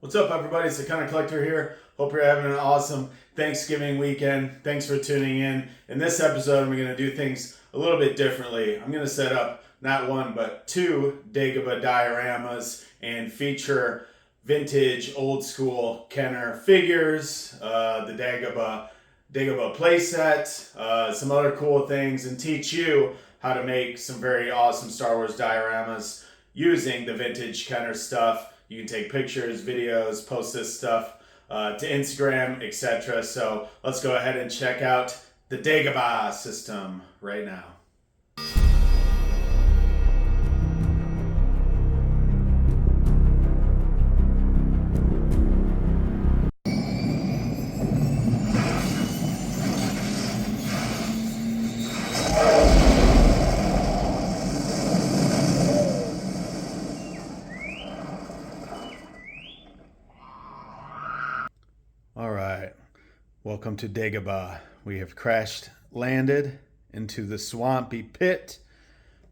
What's up, everybody? It's the Kind of Collector here. Hope you're having an awesome Thanksgiving weekend. Thanks for tuning in. In this episode, I'm going to do things a little bit differently. I'm going to set up not one, but two Dagobah dioramas and feature vintage, old school Kenner figures, the Dagobah playset, some other cool things, and teach you how to make some very awesome Star Wars dioramas using the vintage Kenner stuff. You can take pictures, videos, post this stuff to Instagram, etc. So let's go ahead and check out the Dagobah system right now. All right, welcome to Dagobah. We have landed into the swampy pit,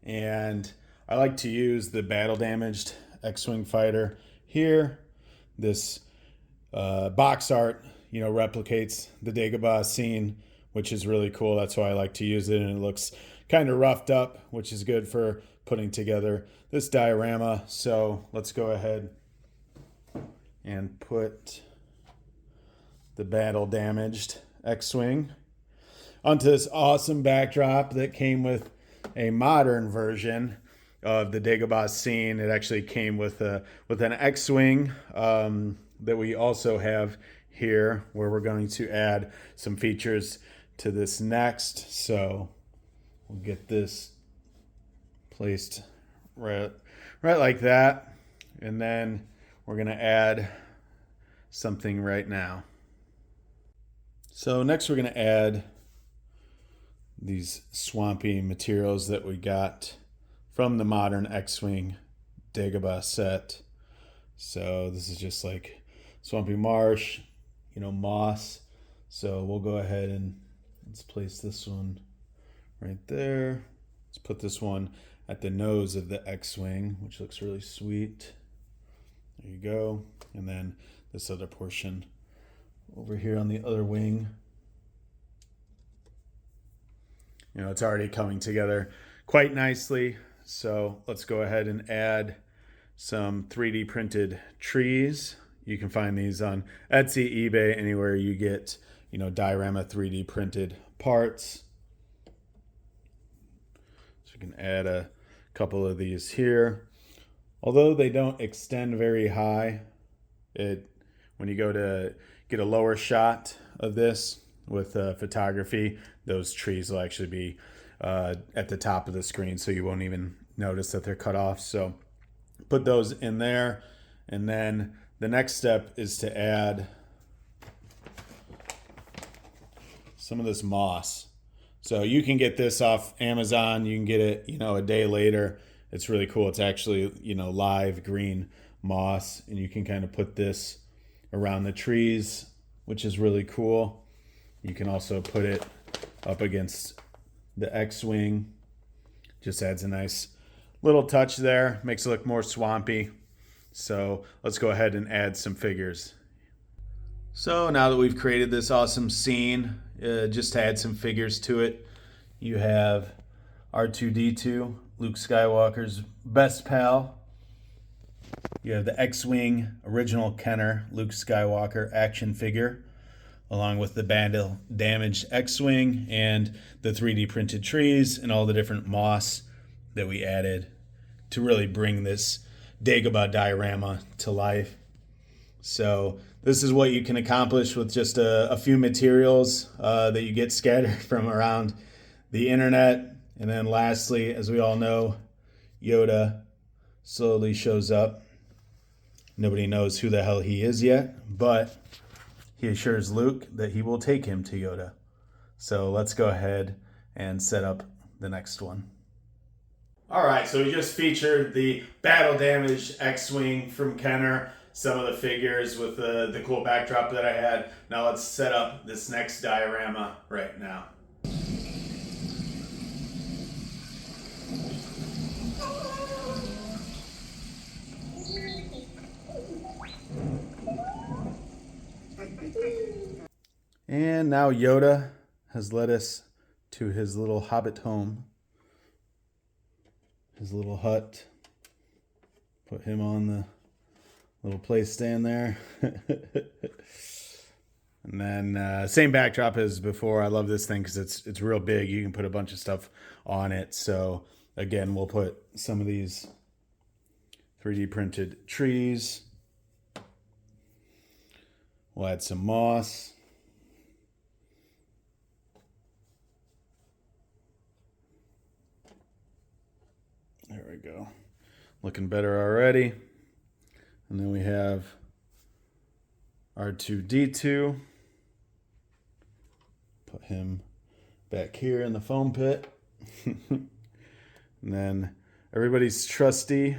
and I like to use the battle damaged X-Wing fighter here. This box art, replicates the Dagobah scene, which is really cool. That's why I like to use it, and it looks kind of roughed up, which is good for putting together this diorama. So let's go ahead and put the battle damaged X-Wing onto this awesome backdrop that came with a modern version of the Dagobah scene. It actually came with an X-Wing that we also have here, where we're going to add some features to this next. So we'll get this placed right like that, and then we're going to add something right now. So next we're going to add these swampy materials that we got from the modern X-Wing Dagobah set. So this is just like swampy marsh, moss. So we'll go ahead and let's place this one right there. Let's put this one at the nose of the X-Wing, which looks really sweet. There you go. And then this other portion over here on the other wing. It's already coming together quite nicely. So let's go ahead and add some 3D printed trees. You can find these on Etsy, eBay, anywhere you get, diorama 3D printed parts. So you can add a couple of these here. Although they don't extend very high, when you go to get a lower shot of this with photography, those trees will actually be at the top of the screen, so you won't even notice that they're cut off. So put those in there, and then the next step is to add some of this moss. So you can get this off Amazon. You can get it, a day later. It's really cool. It's actually, live green moss, and you can kind of put this around the trees, which is really cool. You can also put it up against the X-Wing. Just adds a nice little touch there. Makes it look more swampy. So let's go ahead and add some figures. So now that we've created this awesome scene, just to add some figures to it, you have R2-D2, Luke Skywalker's best pal. You have the X-Wing original Kenner Luke Skywalker action figure, along with the battle damaged X-Wing and the 3D printed trees and all the different moss that we added to really bring this Dagobah diorama to life. So this is what you can accomplish with just a few materials that you get scattered from around the internet. And then lastly, as we all know, Yoda slowly shows up. Nobody knows who the hell he is yet, but he assures Luke that he will take him to Yoda. So let's go ahead and set up the next one. All right, so we just featured the battle damaged X-Wing from Kenner, some of the figures with the cool backdrop that I had. Now let's set up this next diorama right now. And now Yoda has led us to his little hobbit home, his little hut. Put him on the little place stand there. And then same backdrop as before. I love this thing because it's real big. You can put a bunch of stuff on it. So again, we'll put some of these 3D printed trees. We'll add some moss. There we go. Looking better already. And then we have R2-D2. Put him back here in the foam pit. And then everybody's trusty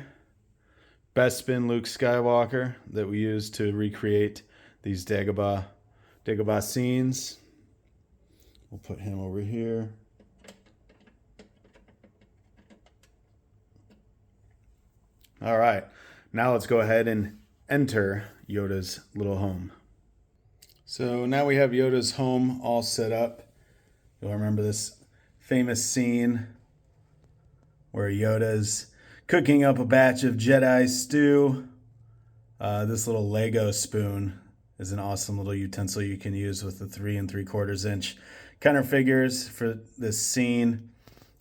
Bespin Luke Skywalker that we use to recreate these Dagobah scenes. We'll put him over here. All right, now let's go ahead and enter Yoda's little home. So now we have Yoda's home all set up. You'll remember this famous scene where Yoda's cooking up a batch of Jedi stew. This little Lego spoon is an awesome little utensil you can use with the 3 3/4 inch counter figures for this scene.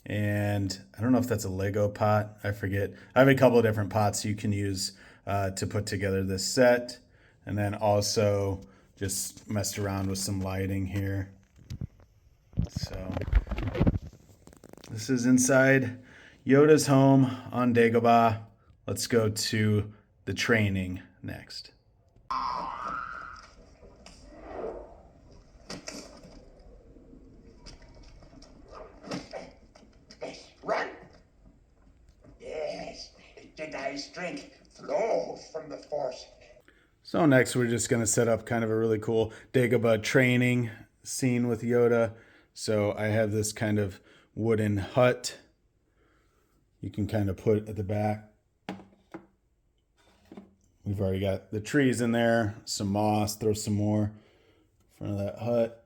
And I don't know if that's a Lego pot. I forget. I have a couple of different pots you can use to put together this set. And then also just messed around with some lighting here. So this is inside Yoda's home on Dagobah. Let's go to the training next. Run! Yes, Jedi strength flows from the Force. So next we're just going to set up kind of a really cool Dagobah training scene with Yoda. So I have this kind of wooden hut you can kind of put at the back. We've already got the trees in there, some moss, throw some more in front of that hut.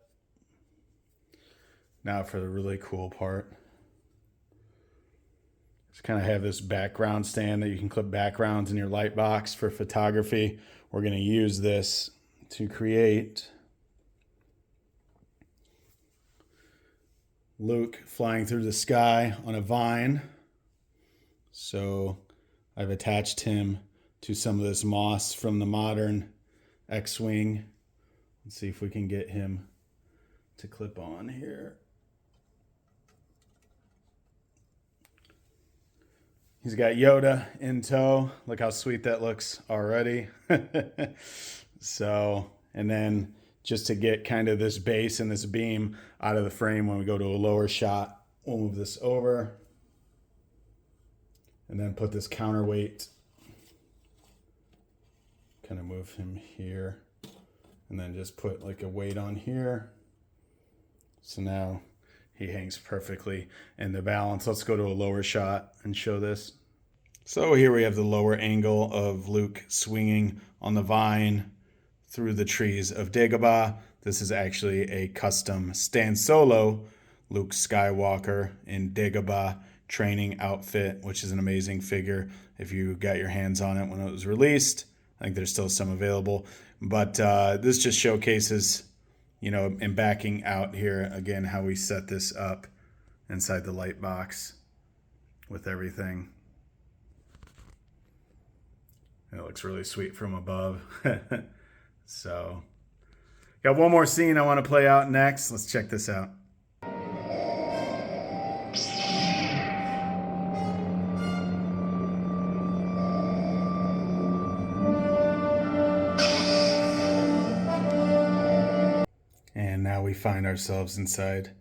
Now for the really cool part. Just kind of have this background stand that you can clip backgrounds in your light box for photography. We're going to use this to create Luke flying through the sky on a vine. So I've attached him to some of this moss from the modern X-Wing. Let's see if we can get him to clip on here. He's got Yoda in tow. Look how sweet that looks already. So, and then just to get kind of this base and this beam out of the frame when we go to a lower shot, we'll move this over and then put this counterweight, kind of move him here, and then just put like a weight on here. So now he hangs perfectly in the balance. Let's go to a lower shot and show this. So here we have the lower angle of Luke swinging on the vine through the trees of Dagobah. This is actually a custom stand solo Luke Skywalker in Dagobah training outfit, which is an amazing figure if you got your hands on it when it was released. I think there's still some available, but this just showcases, you know, and backing out here again how we set this up inside the light box with everything. It looks really sweet from above. So got one more scene I want to play out next. Let's check this out. And now we find ourselves inside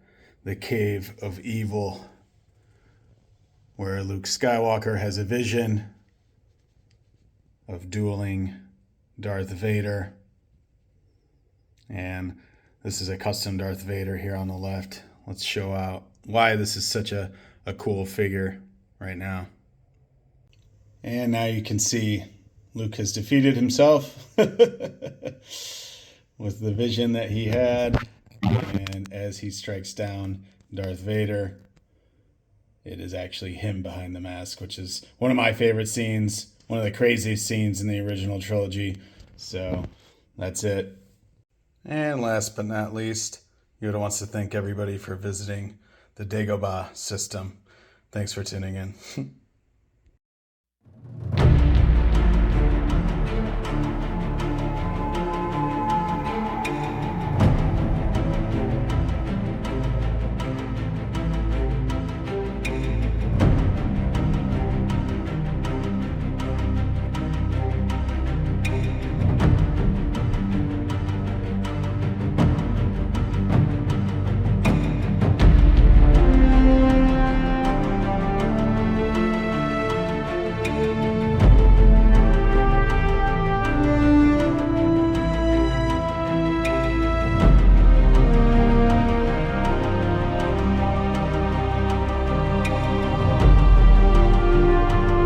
the cave of evil, where Luke Skywalker has a vision of dueling Darth Vader. And this is a custom Darth Vader here on the left. Let's show out why this is such a cool figure right now. And now you can see Luke has defeated himself. with the vision that he had. And as he strikes down Darth Vader, it is actually him behind the mask, which is one of my favorite scenes, one of the craziest scenes in the original trilogy. So that's it. And last but not least, Yoda wants to thank everybody for visiting the Dagobah system. Thanks for tuning in.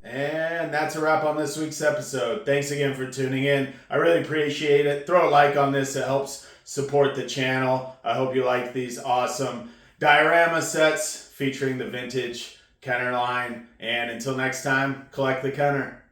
And that's a wrap on this week's episode. Thanks again for tuning in. I really appreciate it. Throw a like on this. It helps support the channel. I hope you like these awesome diorama sets featuring the vintage Kenner line. And until next time, collect the Kenner.